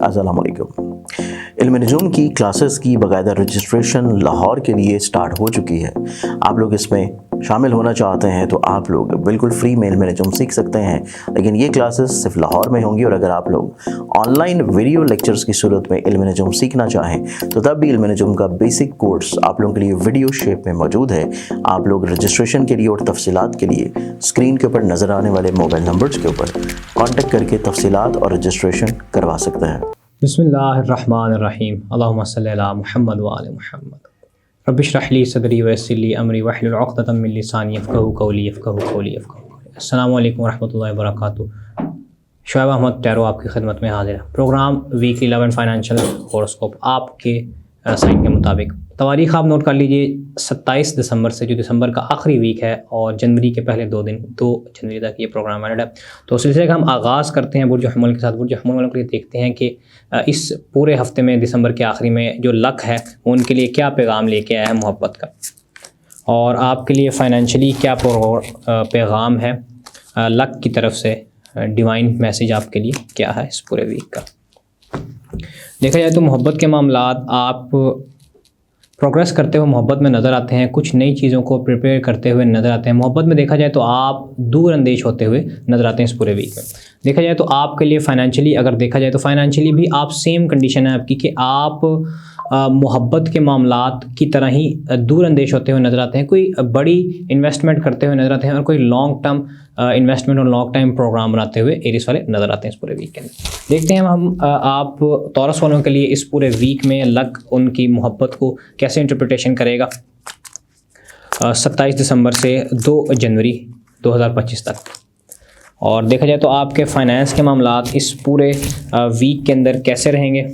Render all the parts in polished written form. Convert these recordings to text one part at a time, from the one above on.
अस्सलाम वालेकुम। इल्म नजूम की क्लासेस की बाकायदा रजिस्ट्रेशन लाहौर के लिए स्टार्ट हो चुकी है। आप लोग इसमें शामिल होना चाहते हैं तो आप लोग बिल्कुल फ्री में इल्म नजूम सीख सकते हैं, लेकिन ये क्लासेस सिर्फ लाहौर में होंगी। और अगर आप लोग ऑनलाइन वीडियो लेक्चर्स की सूरत में इल्म नजूम सीखना चाहें तो तब भी इल्म नजूम का बेसिक कोर्स आप लोगों के लिए वीडियो शेप में मौजूद है। आप लोग रजिस्ट्रेशन के लिए और तफसीलात के लिए स्क्रीन के ऊपर नज़र आने वाले मोबाइल नंबर्स के ऊपर कॉन्टेक्ट करके तफसीलात और रजिस्ट्रेशन करवा सकते हैं। बिस्मिल्लाहिर्रहमानिर्रहीम। अल्लाहुम्मा सल्ली अला मुहम्मद व आले मुहम्मद। रब्बि इश्रह ली सदरी व यस्सिर ली अमरी वहलुल उक़दतम मिन लिसानी यफ़क़हू क़ौली अस्सलामु अलैकुम व रहमतुल्लाहि व बरकातुहू। शुएब अहमद टैरो आपकी खिदमत में हाजिर है। प्रोग्राम वीकली 11 फाइनेंशियल हॉरोस्कोप आपके साइन के मुताबिक। तारीख़ आप नोट कर लीजिए, 27 दिसंबर से जो दिसंबर का आखिरी वीक है और जनवरी के पहले 2 दिन 2 जनवरी तक ये प्रोग्राम वैलिड है। तो सिलसिले का हम आगाज़ करते हैं बुर्ज हमल के साथ। बुर्ज हमल वालों के लिए देखते हैं कि इस पूरे हफ्ते में दिसंबर के आखिरी में जो लक है उनके लिए क्या पैगाम लेके आया है मोहब्बत का, और आपके लिए फ़ाइनेंशियली क्या पैगाम है लक की तरफ से, डिवाइन मैसेज आपके लिए क्या है इस पूरे वीक का। देखा जाए तो मोहब्बत के मामलात आप प्रोग्रेस करते हुए मोहब्बत में नज़र आते हैं, कुछ नई चीज़ों को प्रिपेयर करते हुए नज़र आते हैं। मोहब्बत में देखा जाए तो आप दूर अंदेश होते हुए नज़र आते हैं इस पूरे वीक में। देखा जाए तो आपके लिए फ़ाइनेंशियली अगर देखा जाए तो फ़ाइनेंशियली भी आप सेम कंडीशन है आपकी कि आप मोहब्बत के मामलात की तरह ही दूर अंदेश होते हुए नज़र आते हैं। कोई बड़ी इन्वेस्टमेंट करते हुए नज़र आते हैं और कोई लॉन्ग टर्म इन्वेस्टमेंट और लॉन्ग टाइम प्रोग्राम बनाते हुए एरिस वाले नज़र आते हैं इस पूरे वीक के अंदर। देखते हैं हम आप तौरस वालों के लिए इस पूरे वीक में लक उनकी मोहब्बत को कैसे इंटरप्रिटेशन करेगा 27 दिसंबर से 2 जनवरी 2025 तक। और देखा जाए तो आपके फाइनेंस के मामलात इस पूरे वीक के अंदर कैसे रहेंगे,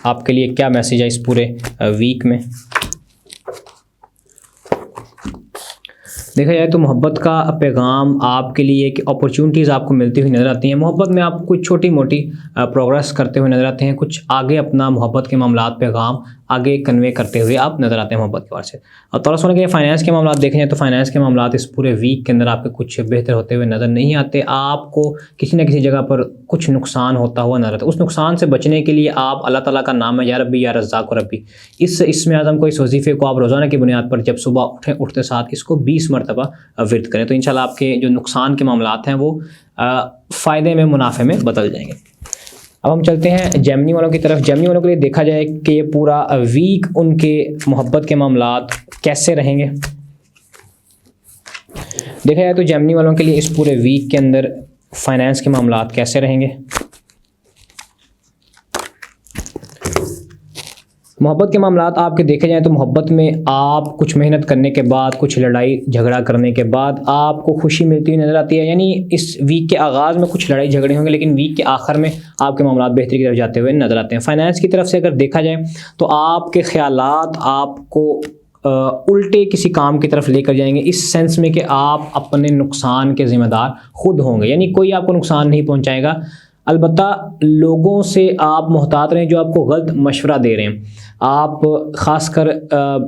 आपके लिए क्या मैसेज है इस पूरे वीक में। देखा जाए तो मोहब्बत का पैगाम आपके लिए कि अपॉर्चुनिटीज़ आपको मिलती हुई नज़र आती हैं। मोहब्बत में आप कुछ छोटी मोटी प्रोग्रेस करते हुए नज़र आते हैं, कुछ आगे अपना मोहब्बत के मामलात पैगाम आगे कन्वे करते हुए आप नज़र आते हैं मोहब्बत के बारे से। और तौरस होने के लिए फ़ाइनेंस के मामलात देखें तो फ़ाइनेंस के मामलात इस पूरे वीक के अंदर आपके कुछ बेहतर होते हुए नज़र नहीं आते। आपको किसी न किसी जगह पर कुछ नुकसान होता हुआ नज़र आता है। उस नुकसान से बचने के लिए आप अल्लाह ताला का नाम है या रब्बी या रज़्ज़ाक़ रब्बी, इसमें आज़म को, इस वजीफ़े को आप रोज़ाना की बुनियाद पर जब सुबह उठते साथ इसको 20 मरतबा विर्द करें तो इंशाल्लाह आपके जो नुकसान के मामलात हैं वो फ़ायदे में, मुनाफे में बदल जाएंगे। अब हम चलते हैं जेमिनी वालों की तरफ। जेमिनी वालों के लिए देखा जाए कि ये पूरा वीक उनके मोहब्बत के मामलात कैसे रहेंगे। देखा जाए तो जेमिनी वालों के लिए इस पूरे वीक के अंदर फाइनेंस के मामलात कैसे रहेंगे। मोहब्बत के मामलात आपके देखे जाएँ तो मोहब्बत में आप कुछ मेहनत करने के बाद, कुछ लड़ाई झगड़ा करने के बाद आपको खुशी मिलती हुई नज़र आती है। यानी इस वीक के आगाज़ में कुछ लड़ाई झगड़े होंगे लेकिन वीक के आखिर में आपके मामलात बेहतरी की तरफ जाते हुए नज़र आते हैं। फाइनेंस की तरफ से अगर देखा जाए तो आपके ख़यालात आपको उल्टे किसी काम की तरफ लेकर जाएंगे, इस सेंस में कि आप अपने नुकसान के ज़िम्मेदार खुद होंगे। यानी कोई आपको नुकसान नहीं पहुँचाएगा, अलबत्ता लोगों से आप मोहतात रहें जो आपको गलत मशवरा दे रहे हैं। आप ख़ासकर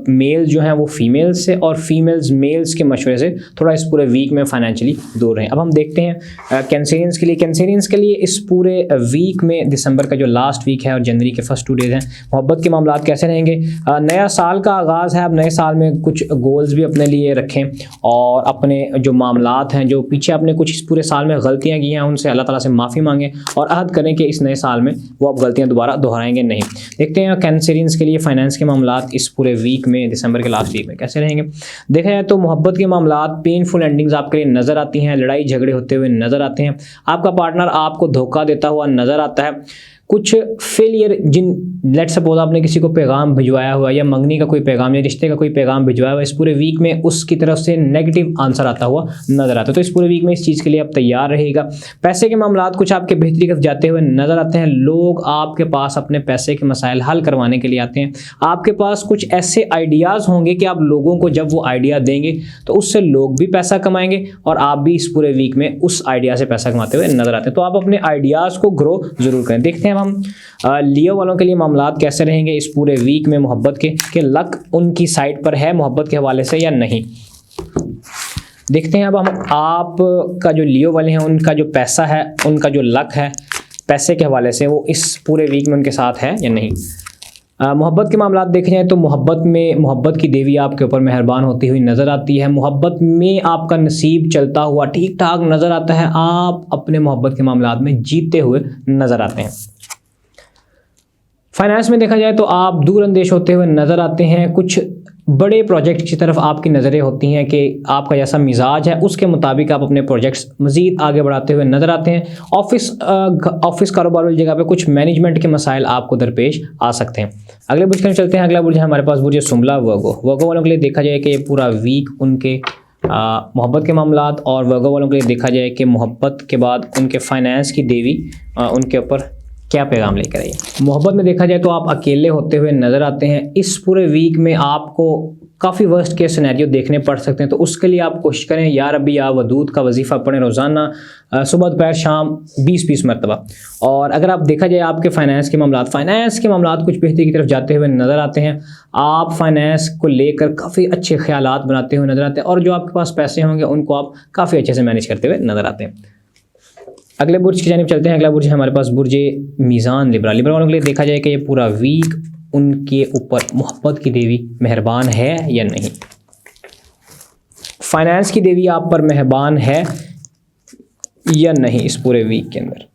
मेल जो हैं वो फ़ीमेल से और फीमेल्स मेल्स के मशवरे से थोड़ा इस पूरे वीक में फ़ाइनेंशियली दूर रहें। अब हम देखते हैं कैंसेरियंस के लिए। कैंसेरियंस के लिए इस पूरे वीक में दिसंबर का जो लास्ट वीक है और जनवरी के फर्स्ट 2 डेज़ हैं, मोहब्बत के मामलात कैसे रहेंगे। नया साल का आगाज़ है, अब नए साल में कुछ गोल्स भी अपने लिए रखें और अपने जो मामलात हैं, जो पीछे आपने कुछ इस पूरे साल में गलतियाँ की हैं, उनसे अल्लाह ताला से माफ़ी मांगें और अहद करें कि इस नए साल में वो आप गलतियाँ दोबारा दोहराएंगे नहीं। देखते हैं कैंसेरियंस के लिए फाइनेंस के मामलात इस पूरे वीक में, दिसंबर के लास्ट वीक में कैसे रहेंगे। देखा जाए तो मोहब्बत के मामलात पेनफुल एंडिंग्स आपके लिए नज़र आती हैं, लड़ाई झगड़े होते हुए नज़र आते हैं, आपका पार्टनर आपको धोखा देता हुआ नज़र आता है, कुछ फेलियर, जिन लेट सपोज आपने किसी को पैगाम भिजवाया हुआ या मंगनी का कोई पैगाम या रिश्ते का कोई पैगाम भिजवाया हुआ, इस पूरे वीक में उसकी तरफ से नेगेटिव आंसर आता हुआ नज़र आता है। तो इस पूरे वीक में इस चीज़ के लिए आप तैयार रहेगा। पैसे के मामलात कुछ आपके बेहतरी की तरफ जाते हुए नज़र आते हैं। लोग आपके पास अपने पैसे के मसाइल हल करवाने के लिए आते हैं। आपके पास कुछ ऐसे आइडियाज़ होंगे कि आप लोगों को जब वो आइडिया देंगे तो उससे लोग भी पैसा कमाएंगे और आप भी इस पूरे वीक में उस आइडिया से पैसा कमाते हुए नज़र आते हैं। तो आप अपने आइडियाज़ को ग्रो ज़रूर करें। देखते हैं हम लियो वालों के लिए मामलात कैसे रहेंगे इस पूरे वीक में मोहब्बत के, कि लक उनकी साइड पर है मोहब्बत के हवाले से या नहीं। देखते हैं अब हम आप का जो लियो वाले हैं उनका जो पैसा है, उनका जो लक है, पैसे के हवाले से वो इस पूरे वीक में उनके साथ है या नहीं। मोहब्बत के मामलात देखे जाएँ तो मोहब्बत की देवी आपके ऊपर मेहरबान होती हुई नज़र आती है। मोहब्बत में आपका नसीब चलता हुआ ठीक ठाक नज़र आता है। आप अपने मोहब्बत के मामलात में जीतते हुए नज़र आते हैं। फाइनेंस में देखा जाए तो आप दूर अंदेश होते हुए नज़र आते हैं। कुछ बड़े प्रोजेक्ट की तरफ आपकी नज़रें होती हैं कि आपका जैसा मिजाज है उसके मुताबिक आप अपने प्रोजेक्ट्स मज़ीद आगे बढ़ाते हुए नज़र आते हैं। ऑफिस कारोबार वाली जगह पे कुछ मैनेजमेंट के मसाइल आपको दरपेश आ सकते हैं। अगले बुर्ज की चलते हैं। अगला बुर्ज है हमारे पास बुर्ज सुमला वर्गो वालों के लिए देखा जाए कि ये पूरा वीक उनके मोहब्बत के मामलात और वर्गो वालों के लिए देखा जाए कि मोहब्बत के बाद उनके फाइनेंस की देवी उनके ऊपर क्या पैगाम लेकर आई। मोहब्बत में देखा जाए तो आप अकेले होते हुए नज़र आते हैं। इस पूरे वीक में आपको काफ़ी वर्स्ट केस सिनेरियो देखने पड़ सकते हैं, तो उसके लिए आप कोशिश करें या रब्बी या वदूद का वजीफ़ा पढ़ें रोज़ाना सुबह दोपहर शाम 20-20 मरतबा। और अगर आप देखा जाए आपके फाइनेंस के मामलात कुछ बेहतरी की तरफ जाते हुए नज़र आते हैं। आप फाइनेंस को लेकर काफ़ी अच्छे ख्यालात बनाते हुए नज़र आते हैं और जो आपके पास पैसे होंगे उनको आप काफ़ी अच्छे से मैनेज करते हुए नज़र आते हैं। अगले बुर्ज की जानिब चलते हैं। अगला बुर्ज है हमारे पास बुर्ज मीज़ान लिब्रा वालों के लिए देखा जाए कि ये पूरा वीक उनके ऊपर मोहब्बत की देवी मेहरबान है या नहीं। फाइनेंस की देवी आप पर मेहरबान है या नहीं इस पूरे वीक के अंदर।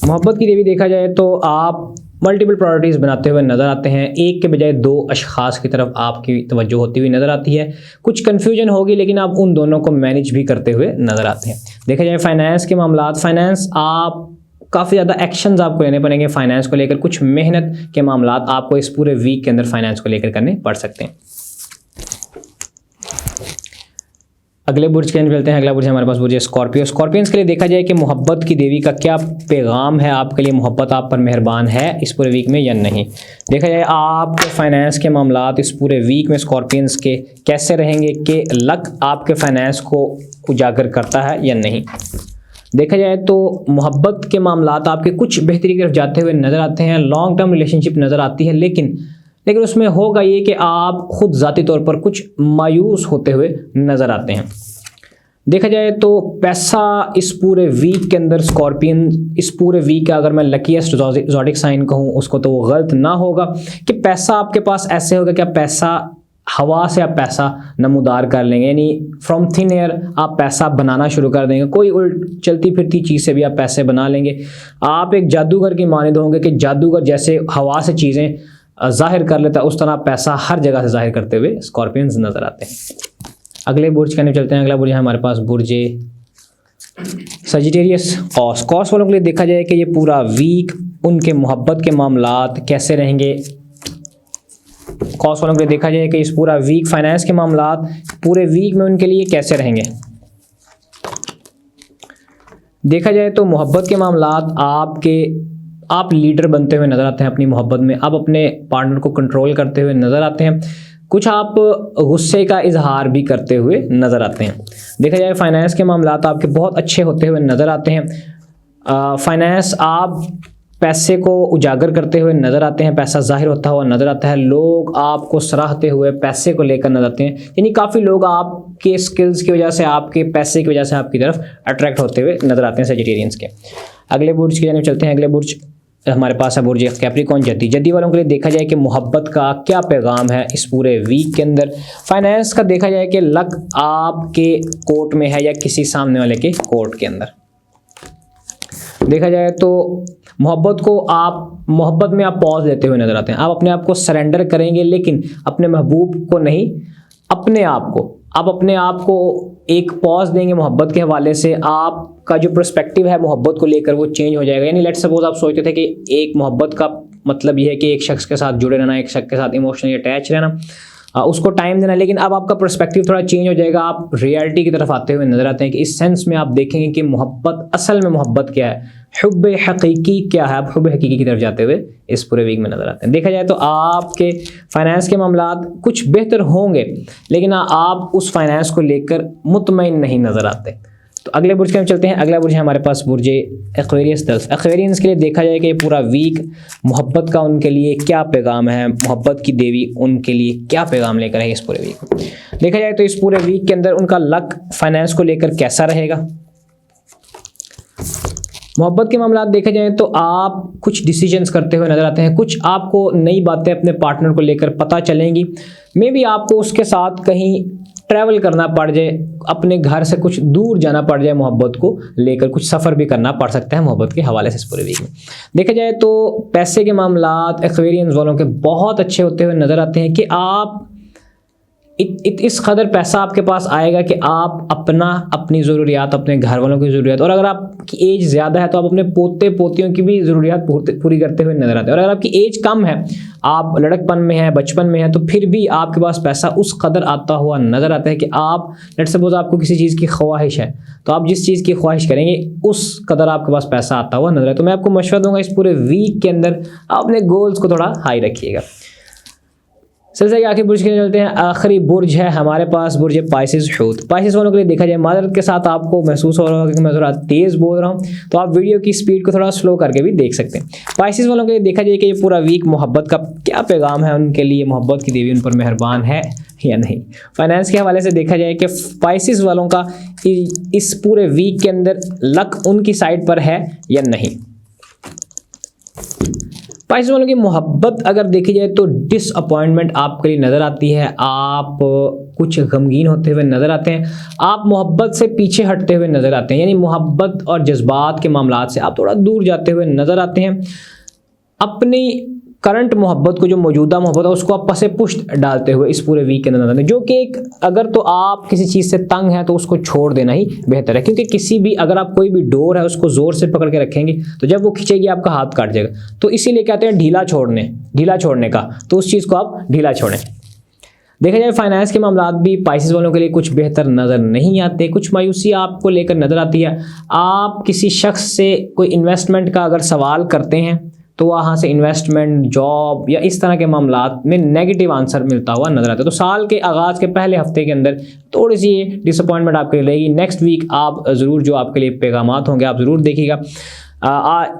मोहब्बत की देवी देखा जाए तो आप मल्टीपल प्रायोरिटीज़ बनाते हुए नज़र आते हैं। एक के बजाय दो अशखास की तरफ आपकी तवज्जो होती हुई नज़र आती है। कुछ कन्फ्यूजन होगी लेकिन आप उन दोनों को मैनेज भी करते हुए नज़र आते हैं। देखा जाए फाइनेंस के मामलात, फाइनेंस आप काफ़ी ज़्यादा एक्शंस आपको लेने पड़ेंगे फाइनेंस को लेकर। कुछ मेहनत के मामलात आपको इस पूरे वीक के अंदर फाइनेंस को लेकर करने पड़ सकते हैं। अगले बुर्ज के अंदर चलते हैं। अगला बुर्ज हमारे पास बुर्ज स्कॉर्पियंस के लिए देखा जाए कि मोहब्बत की देवी का क्या पैगाम है आपके लिए। मोहब्बत आप पर मेहरबान है इस पूरे वीक में या नहीं। देखा जाए आपके फाइनेंस के मामलात इस पूरे वीक में स्कॉर्पियंस के कैसे रहेंगे कि लक आपके फाइनेंस को उजागर करता है या नहीं। देखा जाए तो मोहब्बत के मामलात आपके कुछ बेहतरी की तरफ जाते हुए नज़र आते हैं। लॉन्ग टर्म रिलेशनशिप नज़र आती है लेकिन उसमें होगा ये कि आप खुद ज़ाती तौर पर कुछ मायूस होते हुए नज़र आते हैं। देखा जाए तो पैसा इस पूरे वीक के अंदर स्कॉर्पियन इस पूरे वीक का अगर मैं लकीएस्ट ज़ोडिक साइन कहूँ उसको तो वो गलत ना होगा कि पैसा आपके पास ऐसे होगा कि आप पैसा हवा से आप पैसा नमूदार कर लेंगे, यानी फ्रॉम थिन एयर आप पैसा बनाना शुरू कर देंगे। कोई उल्ट चलती फिरती चीज़ से भी आप पैसे बना लेंगे। आप एक जादूगर की मानद होंगे कि जादूगर जैसे हवा से चीज़ें जाहिर कर लेता है उस तरह पैसा हर जगह से जाहिर करते हुए स्कॉर्पियंस नज़र आते हैं। अगले बुर्ज के चलते हैं। अगला बुर्ज है हमारे पास बुर्ज सजिटेरियस कॉस वालों के लिए देखा जाए कि ये पूरा वीक उनके मोहब्बत के मामलात कैसे रहेंगे। कॉस वालों के लिए देखा जाए कि इस पूरा वीक फाइनेंस के मामलात पूरे वीक में उनके लिए कैसे रहेंगे। देखा जाए तो मोहब्बत के मामलात आप लीडर बनते हुए नज़र आते हैं अपनी मोहब्बत में। आप अपने पार्टनर को कंट्रोल करते हुए नज़र आते हैं। कुछ आप गुस्से का इजहार भी करते हुए नज़र आते हैं। देखा जाए फाइनेंस के मामलात आपके बहुत अच्छे होते हुए नज़र आते हैं। फाइनेंस आप पैसे को उजागर करते हुए नज़र आते हैं, पैसा जाहिर होता हुआ नज़र आता है। लोग आपको सराहते हुए पैसे को लेकर नजर आते हैं, यानी काफ़ी लोग आपके स्किल्स की वजह से आपके पैसे की वजह से आपकी तरफ अट्रैक्ट होते हुए नज़र आते हैं सजिटेरियंस के। अगले बुर्ज की जानिब चलते हैं। अगले बुर्ज हमारे पास है बुर्ज कैप्रिकॉर्न जद्दी वालों के लिए देखा जाए कि मोहब्बत का क्या पैगाम है इस पूरे वीक के अंदर। फाइनेंस का देखा जाए कि लक आपके कोर्ट में है या किसी सामने वाले के कोर्ट के अंदर। देखा जाए तो मोहब्बत में आप पॉज लेते हुए नजर आते हैं। आप अपने आप को सरेंडर करेंगे लेकिन अपने महबूब को नहीं, अपने आप को एक पॉज देंगे मोहब्बत के हवाले से। आपका जो पर्सपेक्टिव है मोहब्बत को लेकर वो चेंज हो जाएगा। यानी लेट्स सपोज आप सोचते थे कि एक मोहब्बत का मतलब ये है कि एक शख्स के साथ जुड़े रहना, एक शख्स के साथ इमोशनली अटैच रहना, उसको टाइम देना, लेकिन अब आपका पर्सपेक्टिव थोड़ा चेंज हो जाएगा। आप रियलिटी की तरफ आते हुए नजर आते हैं कि इस सेंस में आप देखेंगे कि मोहब्बत असल में मोहब्बत क्या है, हुब्ब हकीकी क्या है। आप हुब्ब हकीकी की तरफ जाते हुए इस पूरे वीक में नजर आते हैं। देखा जाए तो आपके फाइनेंस के मामलात कुछ बेहतर होंगे लेकिन आप उस फाइनेंस को लेकर मुतमईन नहीं नजर आते। तो अगले बुर्ज के हम चलते हैं। अगला बुर्ज है हमारे पास बुर्ज एक्वेरियस 10। एक्वेरियंस के लिए देखा जाए कि ये पूरा वीक मोहब्बत का उनके लिए क्या पैगाम है, मोहब्बत की देवी उनके लिए क्या पैगाम लेकर है इस पूरे वीक में। देखा जाए तो इस पूरे वीक के अंदर उनका लक फाइनेंस को लेकर कैसा रहेगा। मोहब्बत के मामला देखे जाएं तो आप कुछ डिसीजंस करते हुए नजर आते हैं, कुछ आपको नई बातें अपने पार्टनर को लेकर पता चलेंगी। मे बी आपको उसके साथ कहीं ट्रैवल करना पड़ जाए, अपने घर से कुछ दूर जाना पड़ जाए, मोहब्बत को लेकर कुछ सफ़र भी करना पड़ सकता है मोहब्बत के हवाले से इस पूरे वीक में। देखा जाए तो पैसे के मामलात एक्वेरियंस वालों के बहुत अच्छे होते हुए नज़र आते हैं कि आप इस कदर पैसा आपके पास आएगा कि आप अपनी ज़रूरियात, अपने घर वालों की ज़रूरियात, और अगर आपकी एज ज़्यादा है तो आप अपने पोते पोतियों की भी ज़रूरियात पूरी करते हुए नज़र आते हैं। और अगर आपकी एज कम है, आप लड़कपन में हैं, बचपन में हैं, तो फिर भी आपके पास पैसा उस कदर आता हुआ नज़र आता है कि आप लेट्स सपोज आपको किसी चीज़ की ख्वाहिश है तो आप जिस चीज़ की ख्वाहिश करेंगे उस कदर आपके पास पैसा आता हुआ नज़र है। तो मैं आपको मशवरा दूंगा इस पूरे वीक के अंदर आप अपने गोल्स को थोड़ा हाई रखिएगा। सिलसिले के आखिरी बुर्ज के लिए चलते हैं। आखिरी बुर्ज है हमारे पास बुर्ज पाइसेस हूत। पाइसेस वालों के लिए देखा जाए, माजरत के साथ आपको महसूस हो रहा होगा कि मैं थोड़ा तेज़ बोल रहा हूँ, तो आप वीडियो की स्पीड को थोड़ा स्लो करके भी देख सकते हैं। पाइसेस वालों के लिए देखा जाए कि ये पूरा वीक मोहब्बत का क्या पैगाम है उनके लिए, मोहब्बत की देवी उन पर मेहरबान है या नहीं। फाइनेंस के हवाले से देखा जाए कि पाइसेस वालों का इस पूरे वीक के अंदर लक उनकी साइड पर है या नहीं। पाइसेस वालों की मोहब्बत अगर देखी जाए तो डिसअपॉइंटमेंट आपके लिए नज़र आती है, आप कुछ गमगीन होते हुए नज़र आते हैं, आप मोहब्बत से पीछे हटते हुए नज़र आते हैं, यानी मोहब्बत और जज्बात के मामलात से आप थोड़ा दूर जाते हुए नज़र आते हैं। अपनी करंट मोहब्बत को, जो मौजूदा मोहब्बत है, उसको आप पसे पुष्ट डालते हुए इस पूरे वीक के अंदर नजर आते हैं, जो कि एक अगर तो आप किसी चीज़ से तंग हैं तो उसको छोड़ देना ही बेहतर है, क्योंकि किसी भी अगर आप कोई भी डोर है उसको ज़ोर से पकड़ के रखेंगे तो जब वो खींचेगी आपका हाथ काट जाएगा। तो इसीलिए कहते हैं ढीला छोड़ने का, तो उस चीज़ को आप ढीला छोड़ें। देखा जाए फाइनेंस के मामलात भी पाइसेस वालों के लिए कुछ बेहतर नज़र नहीं आते, कुछ मायूसी आपको लेकर नज़र आती है। आप किसी शख्स से कोई इन्वेस्टमेंट का अगर सवाल करते हैं तो वहाँ से इन्वेस्टमेंट, जॉब या इस तरह के मामलात में नेगेटिव आंसर मिलता हुआ नजर आता है। तो साल के आगाज़ के पहले हफ्ते के अंदर थोड़ी सी ये डिसअपॉइंटमेंट आपके लिए रहेगी। नेक्स्ट वीक आप ज़रूर जो आपके लिए पैगामात होंगे आप ज़रूर देखिएगा।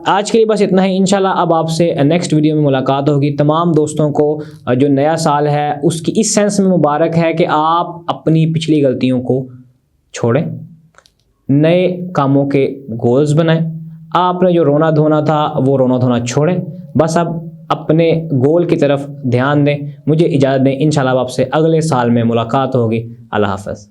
आज के लिए बस इतना ही। इंशाल्लाह अब आपसे नेक्स्ट वीडियो में मुलाकात होगी। तमाम दोस्तों को जो नया साल है उसकी इस सेंस में मुबारक है कि आप अपनी पिछली गलतियों को छोड़ें, नए कामों के गोल्स बनाएं, आपने जो रोना धोना था वो रोना धोना छोड़ें, बस अब अपने गोल की तरफ ध्यान दें। मुझे इजाज़त दें, इंशाल्लाह आपसे अगले साल में मुलाकात होगी। अल्लाह हाफ़िज़।